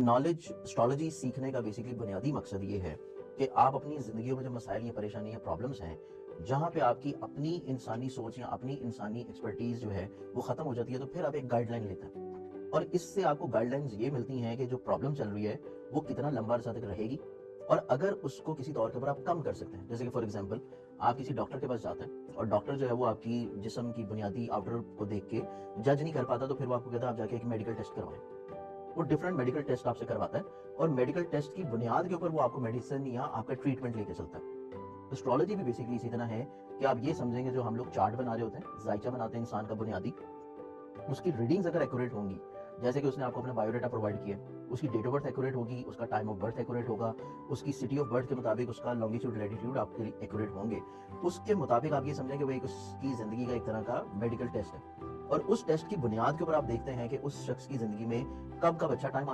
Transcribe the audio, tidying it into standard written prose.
Knowledge astrology सीखने का basically बुनियादी मकसद ये है कि आप अपनी ज़िंदगियों में जो मसाइल या परेशानी या प्रॉब्लम्स हैं, जहाँ पे आपकी अपनी इंसानी सोच या अपनी इंसानी एक्सपर्टीज़ जो है वो ख़त्म हो जाती है, तो फिर आप एक गाइडलाइन लेते हैं और इससे आपको गाइडलाइंस ये मिलती हैं कि जो प्रॉब्लम चल रही है वो कितना लंबा अरसा तक रहेगी और अगर उसको किसी तौर के ऊपर आप कम कर सकते हैं। जैसे कि फॉर एग्जांपल आप किसी डॉक्टर के पास जाते हैं और डॉक्टर जो है वो आपकी जिस्म की बुनियादी आउटर को देख के जज नहीं कर पाता, तो फिर वो आपको कहता है आप जाके एक मेडिकल टेस्ट करवाएं। वो डिफरेंट मेडिकल टेस्ट आपसे करवाता है और मेडिकल टेस्ट की बुनियाद के ऊपर वो आपको मेडिसिन या आपका ट्रीटमेंट लेके चलता है। एस्ट्रोलॉजी भी बेसिकली इसी तरह है कि आप ये समझेंगे, जो हम लोग चार्ट बना रहे होते हैं, जायचा बनाते हैं इंसान का बुनियादी, उसकी रीडिंग्स अगर एक्यूरेट होंगी, जैसे कि उसने आपको अपना बायोडाटा प्रोवाइड किया, उसकी डेट ऑफ बर्थ एक्यूरेट होगी, उसका टाइम ऑफ बर्थ एक्यूरेट होगा, उसकी सिटी ऑफ बर्थ के मुताबिक उसका लॉन्गिट्यूड लैटिट्यूड आपके लिए एक्यूरेट होंगे, उसके मुताबिक आप ये समझेंगे वो एक उसकी ज़िंदगी का एक तरह का मेडिकल टेस्ट है। और उस टेस्ट की बुनियाद के ऊपर आप देखते हैं कि उस शख्स की ज़िंदगी में कब कब अच्छा टाइम